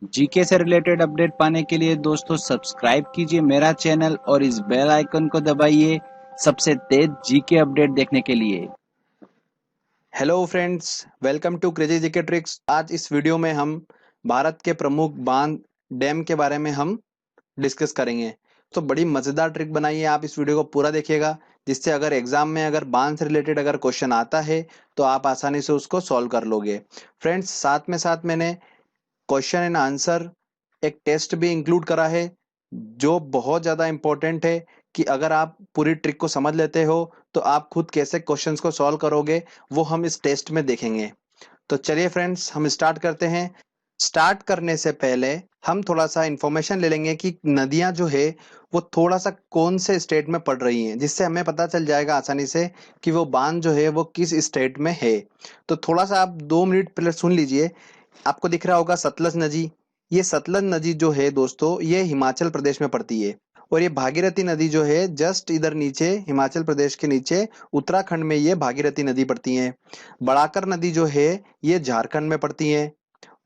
GK से related update पाने के लिए दोस्तों सब्सक्राइब कीजिए मेरा चैनल और इस बेल आइकन को दबाइए सबसे तेज जीके अपडेट देखने के लिए। Hello friends, welcome to crazy GK tricks. आज इस वीडियो में हम भारत के प्रमुख बांध डैम के बारे में हम डिस्कस करेंगे। तो बड़ी मज़ेदार ट्रिक बनाई है, आप इस वीडियो को पूरा देखिएगा, जिससे अगर एग्जाम में अगर बांध से रिलेटेड अगर क्वेश्चन आता है तो आप आसानी से उसको सॉल्व कर लोगे। फ्रेंड्स, साथ मैंने क्वेश्चन एंड आंसर एक टेस्ट भी इंक्लूड करा है, जो बहुत ज़्यादा इंपॉर्टेंट है कि अगर आप पूरी ट्रिक को समझ लेते हो तो आप खुद कैसे क्वेश्चंस को सॉल्व करोगे, वो हम इस टेस्ट में देखेंगे। तो चलिए फ्रेंड्स, हम स्टार्ट करते हैं। स्टार्ट करने से पहले हम थोड़ा सा इंफॉर्मेशन ले लेंगे कि नदियां जो है वो थोड़ा सा कौन से स्टेट में पड़ रही हैं, जिससे हमें पता चल जाएगा आसानी से कि वो बांध जो है वो किस स्टेट में है। तो थोड़ा सा आप 2 मिनट पहले सुन लीजिए। आपको दिख रहा होगा सतलज नदी। ये सतलज नदी जो है दोस्तों, ये हिमाचल प्रदेश में पड़ती है। और ये भागीरथी नदी जो है जस्ट इधर नीचे, हिमाचल प्रदेश के नीचे उत्तराखंड में ये भागीरथी नदी पड़ती है। बड़ाकर नदी जो है ये झारखंड में पड़ती है।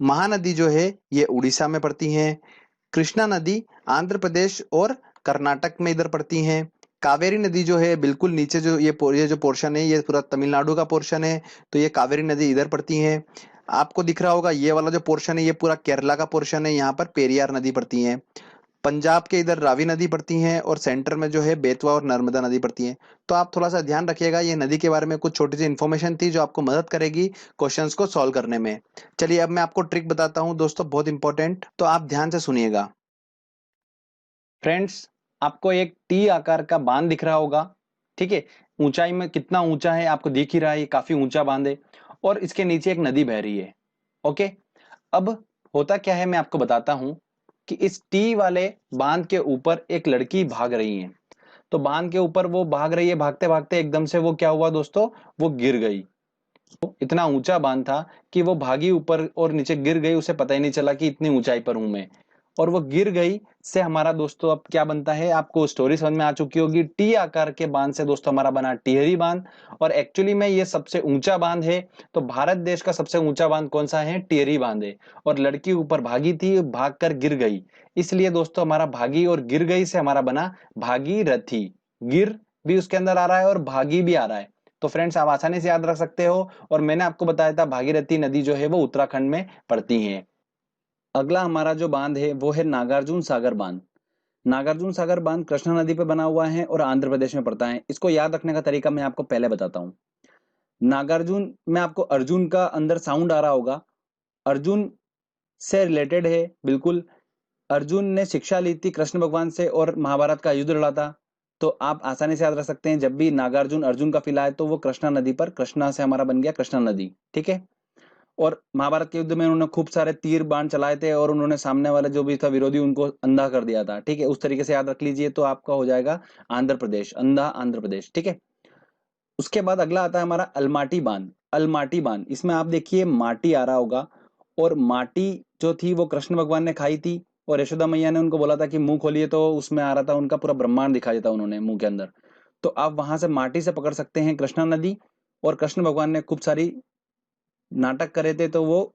महानदी जो है ये उड़ीसा में पड़ती है। कृष्णा नदी आंध्र प्रदेश और कर्नाटक में इधर पड़ती हैं। कावेरी नदी जो है बिल्कुल नीचे, जो ये जो पोर्शन है ये पूरा तमिलनाडु का पोर्शन है, तो ये कावेरी नदी इधर पड़ती है। आपको दिख रहा होगा ये वाला जो पोर्शन है ये पूरा केरला का पोर्शन है, यहाँ पर पेरियार नदी पड़ती है। पंजाब के इधर रावी नदी पड़ती है और सेंटर में जो है बेतवा और नर्मदा नदी पड़ती है। तो आप थोड़ा सा ध्यान रखिएगा, ये नदी के बारे में कुछ छोटी सी इन्फॉर्मेशन थी जो आपको मदद करेगी क्वेश्चंस को सॉल्व करने में। चलिए अब मैं आपको ट्रिक बताता हूँ दोस्तों, बहुत इंपॉर्टेंट, तो आप ध्यान से सुनिएगा। फ्रेंड्स, आपको एक टी आकार का बांध दिख रहा होगा, ठीक है। ऊंचाई में कितना ऊंचा है आपको दिख ही रहा है, ये काफी ऊंचा बांध है और इसके नीचे एक नदी बह रही है। ओके, अब होता क्या है मैं आपको बताता हूं कि इस टी वाले बांध के ऊपर एक लड़की भाग रही है। तो बांध के ऊपर वो भाग रही है, भागते भागते एकदम से वो क्या हुआ दोस्तों, वो गिर गई। इतना ऊंचा बांध था कि वो भागी ऊपर और नीचे गिर गई, उसे पता ही नहीं चला कि इतनी ऊंचाई पर हूं मैं। और वो गिर गई से हमारा दोस्तों अब क्या बनता है, आपको स्टोरी समझ में आ चुकी होगी। टी आकार के बांध से दोस्तों हमारा बना टिहरी बांध। और एक्चुअली में ये सबसे ऊंचा बांध है। तो भारत देश का सबसे ऊंचा बांध कौन सा है, टिहरी बांध है। और लड़की ऊपर भागी थी, भाग कर गिर गई, इसलिए दोस्तों हमारा भागी और गिर गई से हमारा बना भागीरथी। गिर भी उसके अंदर आ रहा है और भागी भी आ रहा है। तो फ्रेंड्स, आप आसानी से याद रख सकते हो। और मैंने आपको बताया था भागीरथी नदी जो है वो उत्तराखंड में पड़ती है। अगला हमारा जो बांध है वो है नागार्जुन सागर बांध। नागार्जुन सागर बांध कृष्णा नदी पे बना हुआ है और आंध्र प्रदेश में पड़ता है। इसको याद रखने का तरीका मैं आपको पहले बताता हूँ। नागार्जुन में आपको अर्जुन का अंदर साउंड आ रहा होगा, अर्जुन से रिलेटेड है बिल्कुल। अर्जुन ने शिक्षा ली थी कृष्ण भगवान से और महाभारत का युद्ध लड़ा था। तो आप आसानी से याद रख सकते हैं, जब भी नागार्जुन अर्जुन का फिला है तो वो कृष्णा नदी पर, कृष्णा से हमारा बन गया कृष्णा नदी, ठीक है। और महाभारत के युद्ध में उन्होंने खूब सारे तीर बाण चलाए थे और उन्होंने सामने वाले जो भी था विरोधी उनको अंधा कर दिया था, ठीक है। उस तरीके से याद रख लीजिए, तो आपका हो जाएगा आंध्र प्रदेश, अंधा आंध्र प्रदेश, ठीक है। उसके बाद अगला आता है हमारा अलमाटी बांध। अलमाटी बांध, इसमें आप देखिए माटी आ रहा होगा। और माटी जो थी वो कृष्ण भगवान ने खाई थी और यशोदा मैया ने उनको बोला था कि मुंह खोलिए, तो उसमें आ रहा था उनका पूरा ब्रह्मांड दिखाया था उन्होंने मुंह के अंदर। तो आप वहां से माटी से पकड़ सकते हैं कृष्णा नदी। और कृष्ण भगवान ने खूब सारी नाटक करे थे, तो वो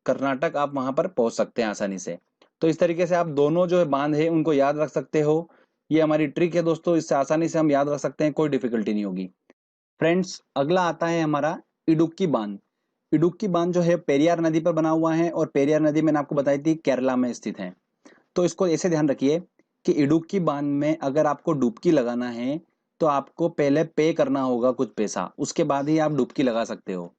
कर्नाटक आप वहां पर पहुंच सकते हैं आसानी से। तो इस तरीके से आप दोनों जो है बांध है उनको याद रख सकते हो। ये हमारी ट्रिक है दोस्तों, इससे आसानी से हम याद रख सकते हैं, कोई डिफिकल्टी नहीं होगी। फ्रेंड्स, अगला आता है हमारा इडुक्की बांध। इडुक्की बांध जो है पेरियार नदी पर बना हुआ है और पेरियार नदी मैंने आपको बताई थी केरला में स्थित है। तो इसको ऐसे ध्यान रखिए कि इडुक्की बांध में अगर आपको डुबकी लगाना है तो आपको पहले पे करना होगा कुछ पैसा, उसके बाद ही आप डुबकी लगा सकते हो।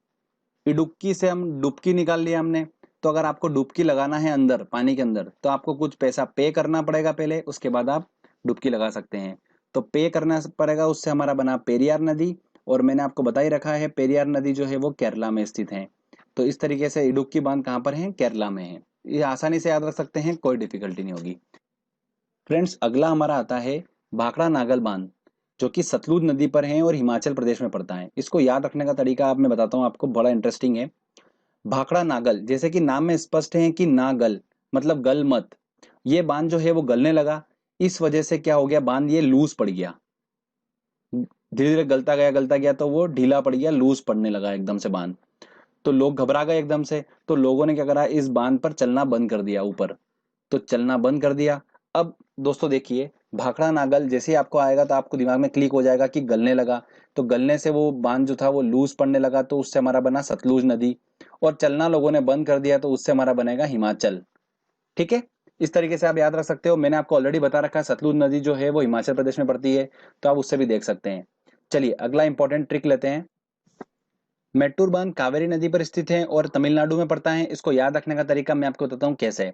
डुबकी से हम डुबकी निकाल लिया हमने। तो अगर आपको डुबकी लगाना है अंदर पानी के अंदर तो आपको कुछ पैसा पे करना पड़ेगा पहले, उसके बाद आप डुबकी लगा सकते हैं। तो पे करना पड़ेगा, उससे हमारा बना पेरियार नदी। और मैंने आपको बता ही रखा है पेरियार नदी जो है वो केरला में स्थित है। तो इस तरीके से इडुक्की बांध कहाँ पर है, केरला में है। ये आसानी से याद रख सकते हैं, कोई डिफिकल्टी नहीं होगी। फ्रेंड्स, अगला हमारा आता है भाखड़ा नागल बांध, जो कि सतलुज नदी पर है और हिमाचल प्रदेश में पड़ता है। इसको याद रखने का तरीका आप मैं बताता हूँ आपको, बड़ा इंटरेस्टिंग है। भाखड़ा नागल, जैसे कि नाम में स्पष्ट है कि नागल मतलब गल मत। ये बांध जो है वो गलने लगा, इस वजह से क्या हो गया, बांध ये लूज पड़ गया। धीरे धीरे गलता गया तो वो ढीला पड़ गया, लूज पड़ने लगा एकदम से बांध। तो लोग घबरा गए एकदम से, तो लोगों ने क्या करा, इस बांध पर चलना बंद कर दिया ऊपर, तो चलना बंद कर दिया। अब दोस्तों देखिए, भाखड़ा नागल जैसे ही आपको आएगा तो आपको दिमाग में क्लिक हो जाएगा कि गलने लगा, तो गलने से वो बांध जो था वो लूज पड़ने लगा, तो उससे हमारा बना सतलुज नदी, और चलना लोगों ने बंद कर दिया तो उससे हमारा बनेगा हिमाचल। ठीक है, इस तरीके से आप याद रख सकते हो। मैंने आपको ऑलरेडी बता रखा है, सतलुज नदी जो है वो हिमाचल प्रदेश में पड़ती है, तो आप उससे भी देख सकते हैं। चलिए अगला इंपॉर्टेंट ट्रिक लेते हैं। मेट्टूर बांध कावेरी नदी पर स्थित है और तमिलनाडु में पड़ता है। इसको याद रखने का तरीका मैं आपको बताता हूँ कैसे।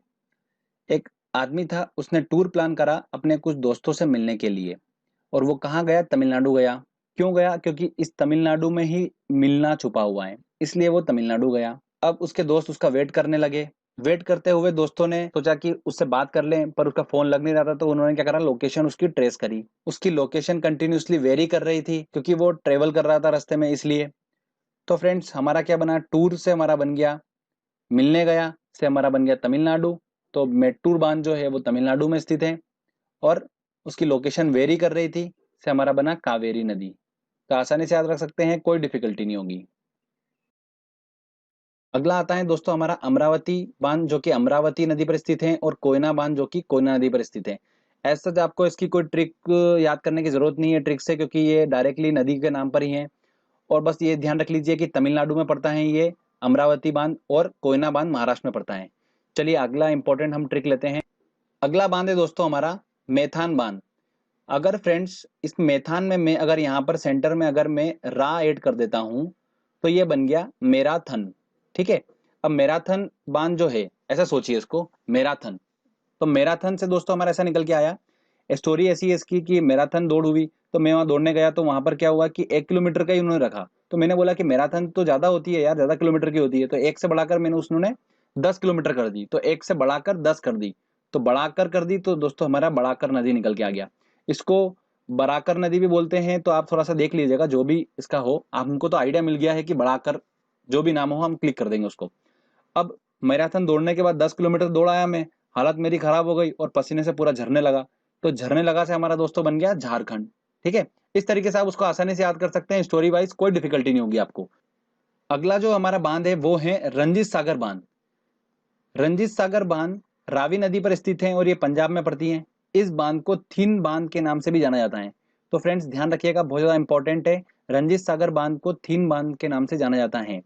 एक आदमी था, उसने टूर प्लान करा अपने कुछ दोस्तों से मिलने के लिए, और वो कहाँ गया, तमिलनाडु गया। क्यों गया, क्योंकि इस तमिलनाडु में ही मिलना छुपा हुआ है, इसलिए वो तमिलनाडु गया। अब उसके दोस्त उसका वेट करने लगे। वेट करते हुए दोस्तों ने सोचा कि उससे बात कर लें, पर उसका फोन लग नहीं रहा था, तो उन्होंने क्या करा, लोकेशन उसकी ट्रेस करी। उसकी लोकेशन कंटिन्यूअसली वेरी कर रही थी क्योंकि वो ट्रेवल कर रहा था रास्ते में, इसलिए। तो फ्रेंड्स हमारा क्या बना, टूर से हमारा बन गया मिलने गया, से हमारा बन गया तमिलनाडु। तो मेट्टूर बांध जो है वो तमिलनाडु में स्थित है, और उसकी लोकेशन वेरी कर रही थी, से हमारा बना कावेरी नदी। तो आसानी से याद रख सकते हैं, कोई डिफिकल्टी नहीं होगी। अगला आता है दोस्तों हमारा अमरावती बांध, जो कि अमरावती नदी पर स्थित है, और कोयना बांध जो कि कोयना नदी पर स्थित है। ऐसा सच आपको इसकी कोई ट्रिक याद करने की जरूरत नहीं है ट्रिक से, क्योंकि ये डायरेक्टली नदी के नाम पर ही है। और बस ये ध्यान रख लीजिए कि तमिलनाडु में पड़ता है ये अमरावती बांध, और कोयना बांध महाराष्ट्र में पड़ता है। चलिए अगला इंपॉर्टेंट हम ट्रिक लेते हैं। अगला बांध है दोस्तों हमारा मेथान बांध। अगर फ्रेंड्स इस मेथान में मैं अगर यहाँ पर सेंटर में अगर मैं रा ऐड कर देता हूं, तो ये बन गया मैराथन। ठीक है, अब मैराथन बांध जो है, ऐसा सोचिए इसको, मैराथन। तो मैराथन से दोस्तों हमारा ऐसा निकल के आया, स्टोरी ऐसी है इसकी कि मैराथन दौड़ हुई, तो मैं वहां दौड़ने गया, तो वहां पर क्या हुआ कि 1 किलोमीटर का ही उन्होंने रखा। तो मैंने बोला कि मैराथन तो ज्यादा होती है यार, ज्यादा किलोमीटर की होती है, तो एक से बढ़ाकर मैंने उसने 10 किलोमीटर कर दी, तो एक से बढ़ाकर 10 कर दी। तो बढ़ाकर कर दी, तो दोस्तों हमारा बढ़ाकर नदी निकल के आ गया। इसको बराकर नदी भी बोलते हैं, तो आप थोड़ा सा देख लीजिएगा, जो भी इसका हो, हमको तो आइडिया मिल गया है कि बढ़ाकर जो भी नाम हो हम क्लिक कर देंगे उसको। अब मैराथन दौड़ने के बाद 10 किलोमीटर दौड़ आया मैं, हालत मेरी खराब हो गई और पसीने से पूरा झरने लगा। तो झरने लगा से हमारा दोस्तों बन गया झारखंड। ठीक है, इस तरीके से आप उसको आसानी से याद कर सकते हैं, स्टोरी वाइज कोई डिफिकल्टी नहीं होगी आपको। अगला जो हमारा बांध है वो है रंजीत सागर बांध। रंजीत सागर बांध रावी नदी पर स्थित है और ये पंजाब में पड़ती है। इस बांध को थिन बांध के नाम से भी जाना जाता है। तो फ्रेंड्स ध्यान रखिएगा, बहुत ज्यादा इंपॉर्टेंट है, रंजीत सागर बांध को थिन बांध के नाम से जाना जाता है।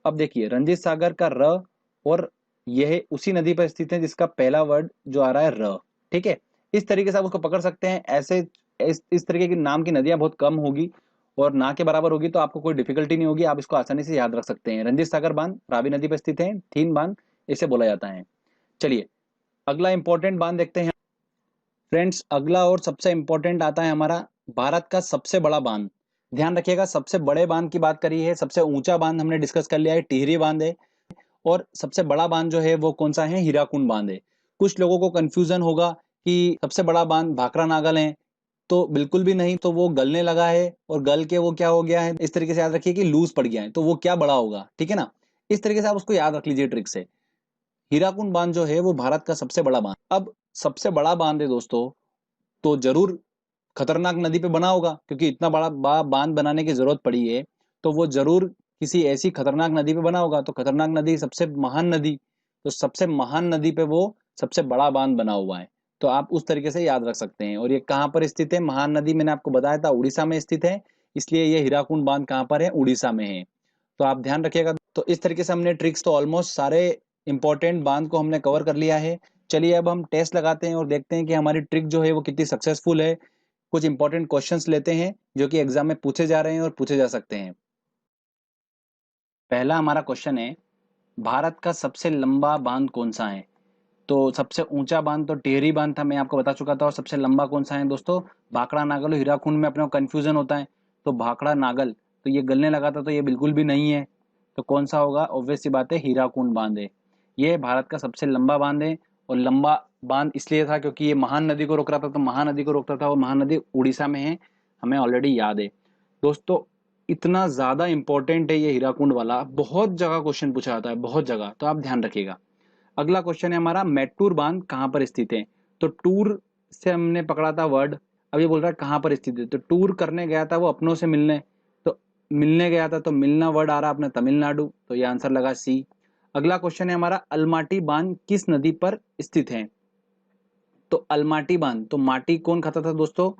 अब देखिए रंजीत सागर का र, और यह उसी नदी पर स्थित है जिसका पहला वर्ड जो आ रहा है र। ठीक है, इस तरीके से आप उसको पकड़ सकते हैं। ऐसे इस तरीके की नाम की नदियां बहुत कम होगी और ना के बराबर होगी, तो आपको कोई डिफिकल्टी नहीं होगी, आप इसको आसानी से याद रख सकते हैं। रंजीत सागर बांध रावी नदी पर स्थित है, थीन बांध इसे बोला जाता है। चलिए अगला इंपॉर्टेंट बांध देखते हैं फ्रेंड्स। अगला और सबसे इंपॉर्टेंट आता है हमारा भारत का सबसे बड़ा बांध। ध्यान रखिएगा, सबसे बड़े बांध की बात करी है, सबसे ऊंचा बांध हमने डिस्कस कर लिया है, टिहरी बांध है, और सबसे बड़ा बांध जो है वो कौन सा है, हीराकुंड बांध है। कुछ लोगों को कंफ्यूजन होगा कि सबसे बड़ा बांध भाखड़ा नागल है, तो बिल्कुल भी नहीं, तो वो गलने लगा है, और गल के वो क्या हो गया है, इस तरीके से याद रखिए कि लूज पड़ गया है, तो वो क्या बड़ा होगा। ठीक है ना, इस तरीके से आप उसको याद रख लीजिए ट्रिक से। हीराकुंड बांध जो है वो भारत का सबसे बड़ा बांध। अब सबसे बड़ा बांध है दोस्तों, तो जरूर खतरनाक नदी पे बना होगा, क्योंकि इतना बड़ा बांध बनाने की जरूरत पड़ी है, तो वो जरूर किसी ऐसी खतरनाक नदी पे बना होगा। तो खतरनाक नदी सबसे महान नदी, तो सबसे महान नदी पे वो सबसे बड़ा बांध बना हुआ है, तो आप उस तरीके से याद रख सकते हैं। और ये कहाँ पर स्थित है, महान नदी मैंने आपको बताया था उड़ीसा में स्थित है, इसलिए ये हीराकुंड बांध कहाँ पर है, उड़ीसा में है। तो आप ध्यान रखिएगा। तो इस तरीके से हमने ट्रिक्स तो ऑलमोस्ट सारे इंपॉर्टेंट बांध को हमने कवर कर लिया है। चलिए अब हम टेस्ट लगाते हैं और देखते हैं कि हमारी ट्रिक जो है वो कितनी सक्सेसफुल है। कुछ इंपॉर्टेंट क्वेश्चंस लेते हैं जो कि एग्जाम में पूछे जा रहे हैं और पूछे जा सकते हैं। पहला हमारा क्वेश्चन है, भारत का सबसे लंबा बांध कौन सा है। तो सबसे ऊंचा बांध तो टिहरी बांध था, मैं आपको बता चुका था। और सबसे लंबा कौन सा है दोस्तों, भाखड़ा नागल और हीराकुंड में अपने को कंफ्यूजन होता है, तो भाखड़ा नागल, तो ये गलने लगा था, तो ये बिल्कुल भी नहीं है। तो कौन सा होगा, ऑब्वियस सी बात है हीराकुंड बांध है। ये भारत का सबसे लंबा बांध है, और लंबा बांध इसलिए था क्योंकि ये महानदी को रोक रहा था, तो महानदी को रोकता था, और महानदी उड़ीसा में है, हमें ऑलरेडी याद है। दोस्तों इतना ज्यादा इंपॉर्टेंट है ये हीराकुंड वाला, बहुत जगह क्वेश्चन पूछा जाता है, बहुत जगह, तो आप ध्यान रखिएगा। अगला क्वेश्चन है हमारा, मेट्टूर बांध कहाँ पर स्थित है। तो टूर से हमने पकड़ा था वर्ड, अब ये बोल रहा है कहाँ पर स्थित है, तो टूर करने गया था वो अपनों से मिलने, तो मिलने गया था, तो मिलना वर्ड आ रहा अपने तमिलनाडु, तो ये आंसर लगा सी। अगला क्वेश्चन है हमारा, अलमाटी बांध किस नदी पर स्थित है? तो अलमाटी बांध, तो माटी कौन खाता था दोस्तों?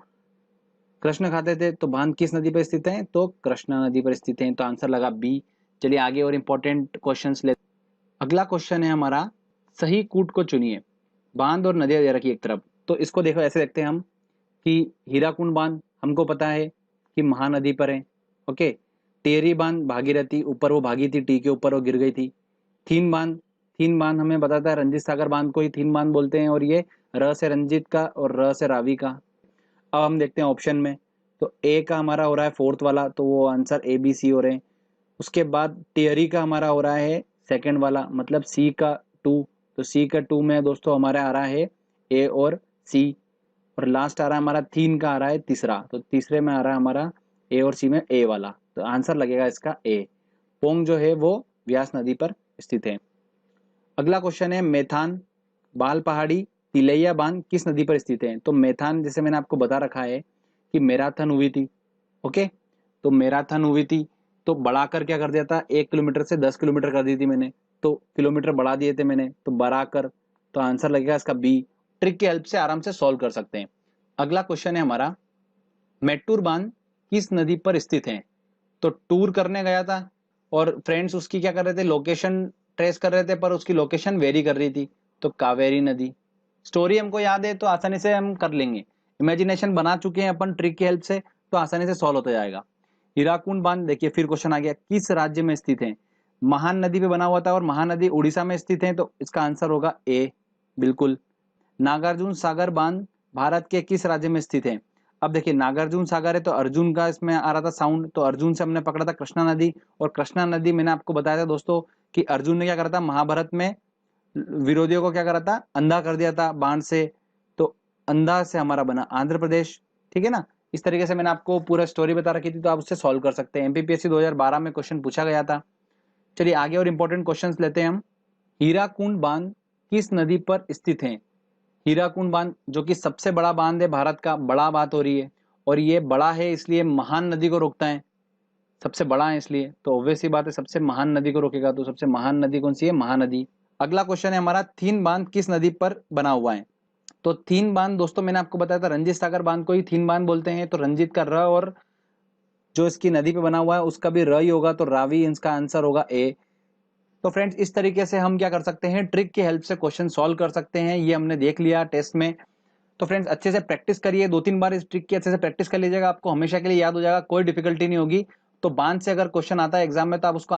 कृष्ण खाते थे। तो बांध किस नदी पर स्थित है? तो कृष्णा नदी पर स्थित है, तो आंसर लगा बी। चलिए आगे और इंपॉर्टेंट क्वेश्चंस ले। अगला क्वेश्चन है हमारा, सही कूट को चुनिए। बांध और नदियां दे रखी एक तरफ, तो इसको देखो ऐसे देखते हैं हम कि हीराकुंड बांध हमको पता है कि महानदी पर है। ओके। टेरी बांध भागीरथी, ऊपर वो भागी थी, टी के ऊपर वो गिर गई थी। थीन बांध, थीन बांध हमें बताता है रंजीत सागर बांध को ही थीन बांध बोलते हैं, और ये र से रंजीत का और र से रावी का। अब हम देखते हैं ऑप्शन में, तो ए का हमारा हो रहा है फोर्थ वाला, तो वो आंसर ए बी सी हो रहे हैं। उसके बाद टियरी का हमारा हो रहा है सेकंड वाला, मतलब सी का टू। तो सी का टू में दोस्तों हमारा आ रहा है ए और सी। और लास्ट आ रहा है हमारा थीन का आ रहा है तीसरा, तो तीसरे में आ रहा है हमारा ए और सी में ए वाला, तो आंसर लगेगा इसका ए। पोंग जो है वो व्यास नदी पर स्थित है। अगला क्वेश्चन है, मेथान बाल पहाड़ी तिलैया बांध किस नदी पर स्थित है? तो मेथान जैसे मैंने आपको बता रखा है कि मैराथन हुई थी। ओके। तो मैराथन हुई थी, तो बढ़ाकर क्या कर दिया था, 1 किलोमीटर से 10 किलोमीटर कर दी थी मैंने, तो किलोमीटर बढ़ा दिए थे मैंने, तो बढ़ाकर, तो आंसर लगेगा इसका बी। ट्रिक की हेल्प से आराम से सॉल्व कर सकते हैं। अगला क्वेश्चन है हमारा, मेट्टूर बांध किस नदी पर स्थित है? तो टूर करने गया था और फ्रेंड्स उसकी क्या कर रहे थे, लोकेशन ट्रेस कर रहे थे, पर उसकी लोकेशन वेरी कर रही थी, तो कावेरी नदी। स्टोरी हमको याद है तो आसानी से हम कर लेंगे, इमेजिनेशन बना चुके हैं अपन ट्रिक की हेल्प से, तो आसानी से सॉल्व होता जाएगा। हीराकुंड बांध, देखिए फिर क्वेश्चन आ गया, किस राज्य में स्थित है? महान नदी पे बना हुआ था और महानदी उड़ीसा में स्थित है, तो इसका आंसर होगा ए, बिल्कुल। नागार्जुन सागर बांध भारत के किस राज्य में स्थित है? अब देखिए नागार्जुन सागर है, तो अर्जुन का इसमें आ रहा था साउंड, तो अर्जुन से हमने पकड़ा था कृष्णा नदी, और कृष्णा नदी मैंने आपको बताया था दोस्तों कि अर्जुन ने क्या करा था, महाभारत में विरोधियों को क्या करा था, अंधा कर दिया था बाण से, तो अंधा से हमारा बना आंध्र प्रदेश। ठीक है ना? इस तरीके से मैंने आपको पूरा स्टोरी बता रखी थी, तो आप उससे सॉल्व कर सकते हैं। एमपीपीएससी 2012 में क्वेश्चन पूछा गया था। चलिए आगे और इंपॉर्टेंट क्वेश्चंस लेते हैं हम। हीराकुंड बांध किस नदी पर स्थित है? हीराकुंड बांध जो कि सबसे बड़ा बांध है भारत का, बड़ा बात हो रही है, और ये बड़ा है इसलिए महान नदी को रोकता है, सबसे बड़ा है इसलिए, तो ऑब्वियस सी बात है सबसे महान नदी को रोकेगा, तो सबसे महान नदी कौन सी है? महानदी। अगला क्वेश्चन है हमारा, थीन बांध किस नदी पर बना हुआ है? तो थीन बांध दोस्तों मैंने आपको बताया था रंजीत सागर बांध को ही थीन बांध बोलते हैं, तो रंजीत का र और जो इसकी नदी पे बना हुआ है उसका भी र ही होगा, तो रावी इसका आंसर होगा ए। तो फ्रेंड्स इस तरीके से हम क्या कर सकते हैं, ट्रिक की हेल्प से क्वेश्चन सॉल्व कर सकते हैं, ये हमने देख लिया टेस्ट में। तो फ्रेंड्स अच्छे से प्रैक्टिस करिए, 2-3 बार इस ट्रिक की अच्छे से प्रैक्टिस कर लीजिएगा, आपको हमेशा के लिए याद हो जाएगा, कोई डिफिकल्टी नहीं होगी। तो बांध से अगर क्वेश्चन आता है एग्जाम में, तो आप उसको